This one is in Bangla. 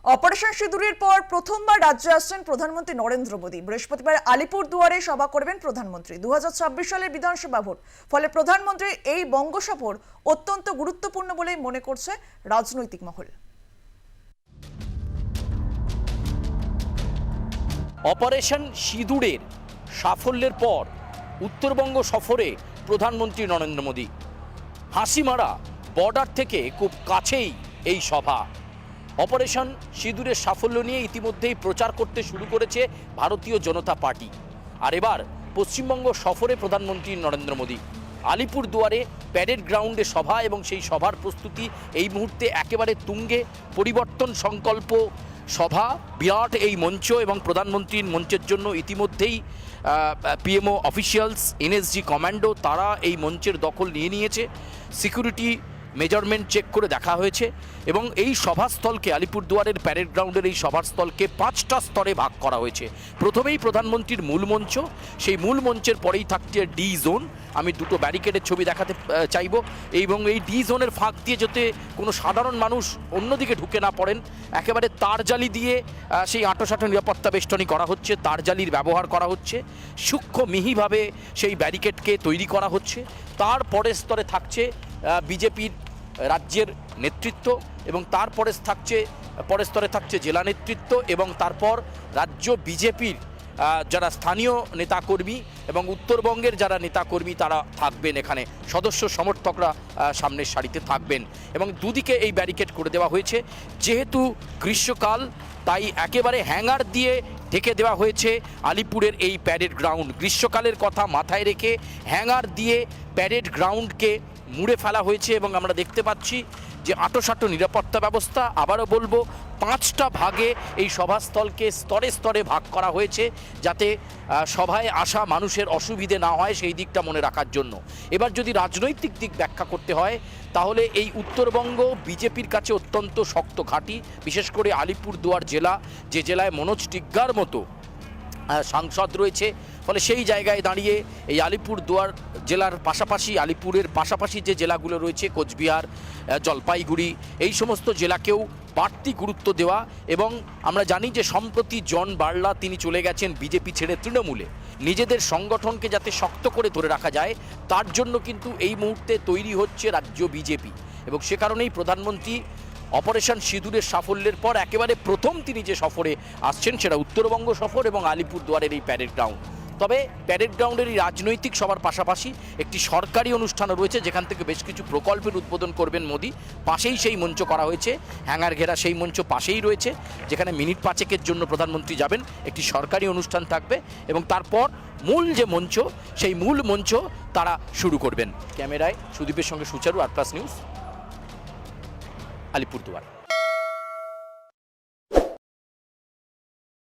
অপারেশন সিঁদুরের পর প্রথমবার রাজ্যে আসছেন প্রধানমন্ত্রী নরেন্দ্র মোদী। বৃহস্পতিবার আলিপুরদুয়ারে সভা করবেন প্রধানমন্ত্রী। 2026 সালের বিধানসভা ভোট, ফলে প্রধানমন্ত্রীর এই বঙ্গ সফর অত্যন্ত গুরুত্বপূর্ণ বলেই মনে করছে রাজনৈতিক মহল। অপারেশন সিঁদুরের সাফল্যের পর উত্তরবঙ্গ সফরে প্রধানমন্ত্রী নরেন্দ্র মোদী। হাসিমারা বর্ডার থেকে খুব কাছেই এই সভা। অপারেশন সিঁদুরের সাফল্য নিয়ে ইতিমধ্যেই প্রচার করতে শুরু করেছে ভারতীয় জনতা পার্টি। আর এবার পশ্চিমবঙ্গ সফরে প্রধানমন্ত্রী নরেন্দ্র মোদী। আলিপুরদুয়ারে প্যারেড গ্রাউন্ডে সভা এবং সেই সভার প্রস্তুতি এই মুহূর্তে একেবারে তুঙ্গে। পরিবর্তন সংকল্প সভা, বিরাট এই মঞ্চ এবং প্রধানমন্ত্রীর মঞ্চের জন্য ইতিমধ্যেই পিএমও অফিসিয়ালস, এনএসজি কমান্ডো তারা এই মঞ্চের দখল নিয়ে নিয়েছে। সিকিউরিটি মেজারমেন্ট চেক করে দেখা হয়েছে এবং এই সভাস্থলকে, আলিপুরদুয়ারের প্যারেড গ্রাউন্ডের এই সভাস্থলকে 5টা স্তরে ভাগ করা হয়েছে। প্রথমেই প্রধানমন্ত্রীর মূল মঞ্চ, সেই মূল মঞ্চের পরেই থাকছে ডি জোন। আমি দুটো ব্যারিকেডের ছবি দেখাতে চাইব এবং এই ডি জোনের ফাঁক দিয়ে যাতে কোনো সাধারণ মানুষ অন্যদিকে ঢুকে না পড়েন, একেবারে তারজালি দিয়ে সেই আঁটোসাঁটো নিরাপত্তা বেষ্টনী করা হচ্ছে, তারজালির ব্যবহার করা হচ্ছে, সূক্ষ্ম মিহিভাবে সেই ব্যারিকেডকে তৈরি করা হচ্ছে। তার পরের স্তরে থাকছে বিজেপির রাজ্যের নেতৃত্ব এবং পরের স্তরে থাকছে জেলা নেতৃত্ব এবং তারপর রাজ্য বিজেপির যারা স্থানীয় নেতাকর্মী এবং উত্তরবঙ্গের যারা নেতাকর্মী তারা থাকবেন। এখানে সদস্য সমর্থকরা সামনের সারিতে থাকবেন এবং দুদিকে এই ব্যারিকেড করে দেওয়া হয়েছে। যেহেতু গ্রীষ্মকাল, তাই একেবারে হ্যাঙ্গার দিয়ে ঢেকে দেওয়া হয়েছে আলিপুরের এই প্যারেড গ্রাউন্ড। গ্রীষ্মকালের কথা মাথায় রেখে হ্যাঙ্গার দিয়ে প্যারেড গ্রাউন্ডকে মুড়ে ফেলা হয়েছে এবং আমরা দেখতে পাচ্ছি যে আঁটোসাঁটো নিরাপত্তা ব্যবস্থা। আবারও বলবো, 5টা ভাগে এই সভাস্থলকে স্তরে স্তরে ভাগ করা হয়েছে যাতে সভায় আসা মানুষের অসুবিধে না হয়, সেই দিকটা মনে রাখার জন্য। এবার যদি রাজনৈতিক দিক ব্যাখ্যা করতে হয় তাহলে এই উত্তরবঙ্গ বিজেপির কাছে অত্যন্ত শক্ত ঘাঁটি, বিশেষ করে আলিপুরদুয়ার জেলা, যে জেলায় মনোজ টিগ্গার মতো সাংসদ রয়েছে। ফলে সেই জায়গায় দাঁড়িয়ে এই আলিপুরদুয়ার জেলার পাশাপাশি, আলিপুরের পাশাপাশি যে জেলাগুলো রয়েছে, কোচবিহার, জলপাইগুড়ি, এই সমস্ত জেলাকেও বাড়তি গুরুত্ব দেওয়া। এবং আমরা জানি যে সম্প্রতি জন বার্লা তিনি চলে গেছেন বিজেপি ছেড়ে তৃণমূলে। নিজেদের সংগঠনকে যাতে শক্ত করে ধরে রাখা যায় তার জন্য কিন্তু এই মুহূর্তে তৈরি হচ্ছে রাজ্য বিজেপি এবং সে কারণেই প্রধানমন্ত্রী অপারেশন সিঁদুরের সাফল্যের পর একেবারে প্রথম তিনি যে সফরে আসছেন সেটা উত্তরবঙ্গ সফর এবং আলিপুরদুয়ারের এই প্যারেড গ্রাউন্ড। তবে প্যারেড গ্রাউন্ডের এই রাজনৈতিক সভার পাশাপাশি একটি সরকারি অনুষ্ঠানও রয়েছে যেখান থেকে বেশ কিছু প্রকল্পের উদ্বোধন করবেন মোদী। পাশেই সেই মঞ্চ করা হয়েছে, হ্যাঙ্গার ঘেরা সেই মঞ্চ পাশেই রয়েছে, যেখানে মিনিট 5-এর জন্য প্রধানমন্ত্রী যাবেন। একটি সরকারি অনুষ্ঠান থাকবে এবং তারপর মূল যে মঞ্চ, সেই মূল মঞ্চ তারা শুরু করবেন। ক্যামেরায় সুদীপের সঙ্গে সুচারু, আর প্লাস নিউজ, আলিপুরদুয়ার।